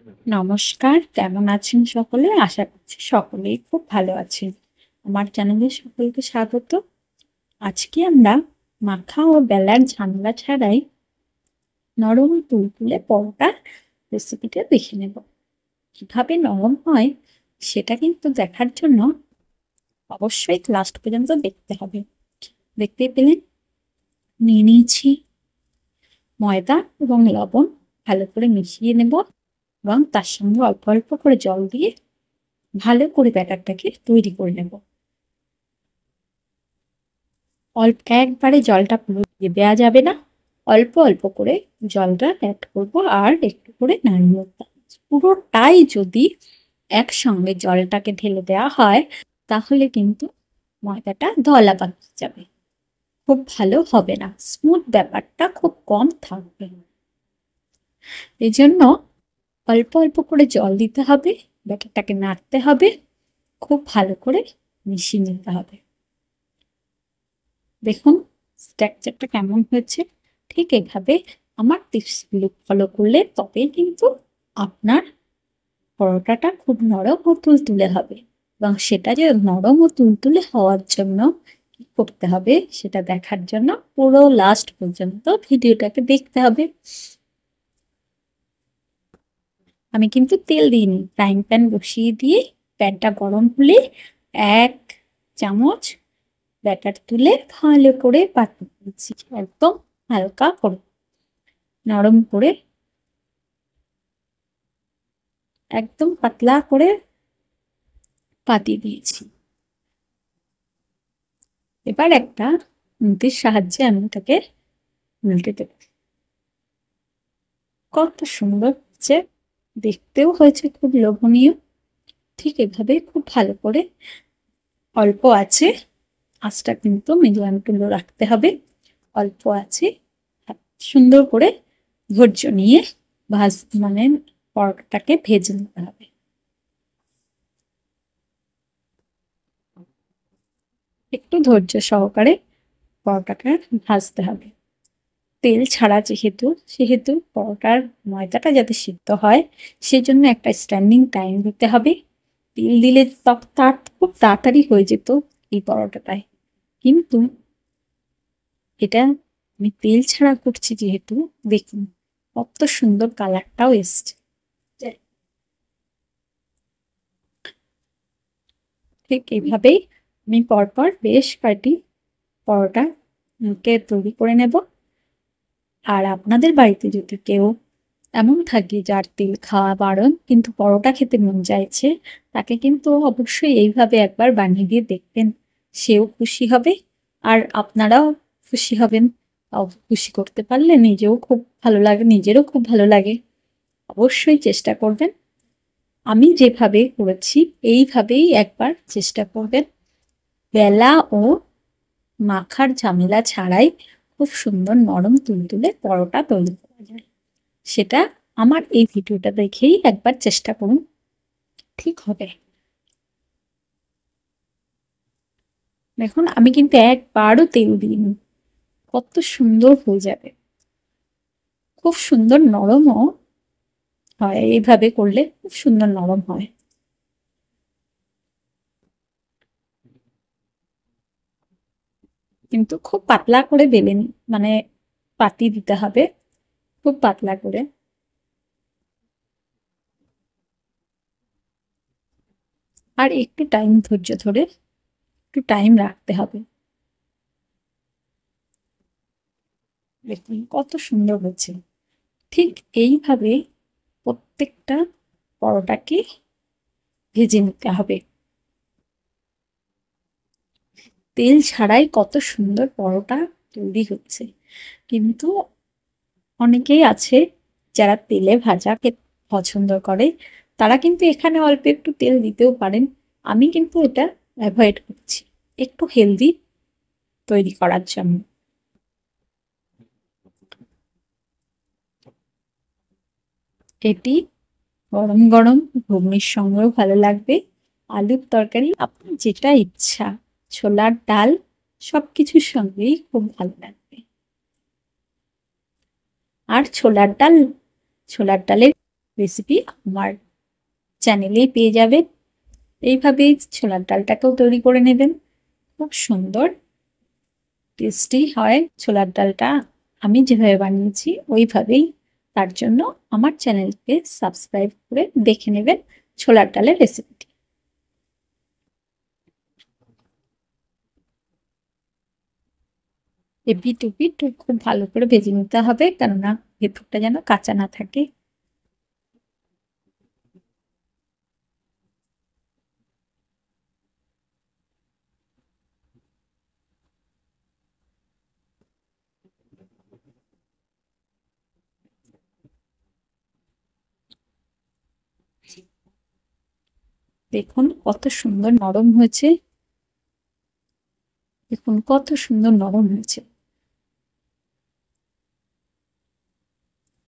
নমস্কার, কেমন আছেন সকলে? আশা করছি সকলেই খুব ভালো আছেন। আমার চ্যানেলে সকলকে স্বাগত। আজকে আমরা মাখা ও বেলার ঝামেলা ছাড়াই নরম তুলতুলে পরোটা রেসিপিটা দেখে নেব। কিভাবে নরম হয় সেটা কিন্তু দেখার জন্য অবশ্যই লাস্ট পর্যন্ত দেখতে হবে। দেখতে পেলেন নিয়ে নিয়েছি ময়দা এবং লবণ, ভালো করে মিশিয়ে নেব এবং তার সঙ্গে অল্প অল্প করে জল দিয়ে ভালো করে ব্যাটারটাকে তৈরি করে নেব। একবারে জলটা পুরো দিয়ে দেওয়া যাবে না, অল্প অল্প করে জলটা অ্যাড করব আর একটু করে নাড়িয়ে দেব। পুরোটাই যদি একসঙ্গে জলটাকে ঢেলে দেওয়া হয় তাহলে কিন্তু ময়দাটা দলা পাকিয়ে যাবে, খুব ভালো হবে না, স্মুথ ব্যাপারটা খুব কম থাকবে। এই জন্য অল্প অল্প করে জল দিতে হবে, ব্যাটারটাকে নাড়তে হবে, খুব ভালো করে মিশিয়ে নিতে হবে। দেখুন স্ট্রাকচারটা কেমন হয়েছে। ঠিক এভাবে আমার টিপসগুলো ফলো করলে তবেই কিন্তু আপনার পরোটাটা খুব নরম ও তুলতুলে হবে। এবং সেটা যে নরম ও তুলতুলে হওয়ার জন্য কি করতে হবে সেটা দেখার জন্য পুরো লাস্ট পর্যন্ত ভিডিওটাকে দেখতে হবে। আমি কিন্তু তেল দিইনি, ফ্রাইং প্যান বসিয়ে দিয়ে প্যানটা গরম হলে 1 চামচ ব্যাটার তুলে ভালো করে পাতিয়ে দিচ্ছি, একদম হালকা করে নরম করে, একদম পাতলা করে পাতিয়ে দিয়েছি। এবার একটা খুন্তির সাহায্যে আমি এটাকে উল্টে দেব। কত সুন্দর হচ্ছে, দেখতেও হয়েছে খুব লোভনীয়। ঠিক এভাবে খুব ভালো করে অল্প আছে, আঁচটা কিন্তু মিডিয়াম টু লো রাখতে হবে। অল্প আছে সুন্দর করে ধৈর্য নিয়ে মানে পরোটাটাকে ভেজে নিতে হবে। একটু ধৈর্য সহকারে পরোটাটা ভাজতে হবে। তেল ছাড়া সেহেতু পরোটার ময়দাটা যাতে সিদ্ধ হয় সেজন্য একটা স্ট্যান্ডিং টাইম দিতে হবে। তেল দিলে তার খুব তাড়াতাড়ি হয়ে যেত এই পরোটাটায়, কিন্তু এটা আমি তেল ছাড়া করছি যেহেতু, দেখুন কত সুন্দর কালারটাও এসছে। ঠিক এইভাবেই আমি পরপর বেশ কয়েকটি পরোটা তৈরি করে নেব। আর আপনাদের বাড়িতে যদি কেউ এমন থাকে যার তেল খাওয়া বারণ কিন্তু পরোটা খেতে মন চাইছে, তাকে কিন্তু অবশ্যই এইভাবে একবার বানিয়ে দিয়ে দেখবেন, সেও খুশি হবে আর আপনারাও খুশি হবেন। খুশি করতে পারলে নিজেরও খুব ভালো লাগে। অবশ্যই চেষ্টা করবেন। আমি যেভাবে করেছি এইভাবেই একবার চেষ্টা করবেন। বেলা ও মাখার ঝামেলা ছাড়াই খুব সুন্দর নরম তুলতুলে পরোটা তৈরি করা যায়। সেটা আমার এই ভিডিওটা দেখেই একবার চেষ্টা করুন, ঠিক হবে। দেখুন আমি কিন্তু একবারও তেল দিইনি, কত সুন্দর হয়ে যাবে, খুব সুন্দর নরমও হয়, এইভাবে করলে খুব সুন্দর নরম হয়। কিন্তু খুব পাতলা করে মানে পাতিয়ে দিতে হবে, খুব পাতলা করে। আর একটু টাইম ধৈর্য ধরে একটু টাইম রাখতে হবে। দেখুন কত সুন্দর হচ্ছে। ঠিক এইভাবে প্রত্যেকটা পরোটাকে ভেজে নিতে হবে। তেল ছাড়াই কত সুন্দর পরোটা তৈরি হচ্ছে। কিন্তু অনেকেই আছে যারা তেলে ভাজা খেতে পছন্দ করে, তারা কিন্তু এখানে অল্প একটু তেল দিতেও পারেন। আমি কিন্তু এটা অ্যাভয়েড করছি একটু হেলদি তৈরি করার জন্য। এটি গরম গরম ঘুগনির সঙ্গেও ভালো লাগবে, আলুর তরকারি, আপনার যেটা ইচ্ছা, ছোলার ডাল, সবকিছুর সঙ্গেই খুব ভালো লাগবে। আর ছোলার ডালের রেসিপি আমার চ্যানেলেই পেয়ে যাবেন। এইভাবেই ছোলার ডালটাকেও তৈরি করে নেবেন। খুব সুন্দর টেস্টি হয় ছোলার ডালটা। আমি যেভাবে বানিয়েছি ওইভাবেই। তার জন্য আমার চ্যানেলকে সাবস্ক্রাইব করে দেখে নেবেন ছোলার ডালের রেসিপিটি। এপিঠ ওপিঠ খুব ভালো করে ভেজে নিতে হবে, কেননা ভেতরটা যেন কাঁচা না থাকে। দেখুন কত সুন্দর নরম হয়েছে, দেখুন কত সুন্দর নরম হয়েছে।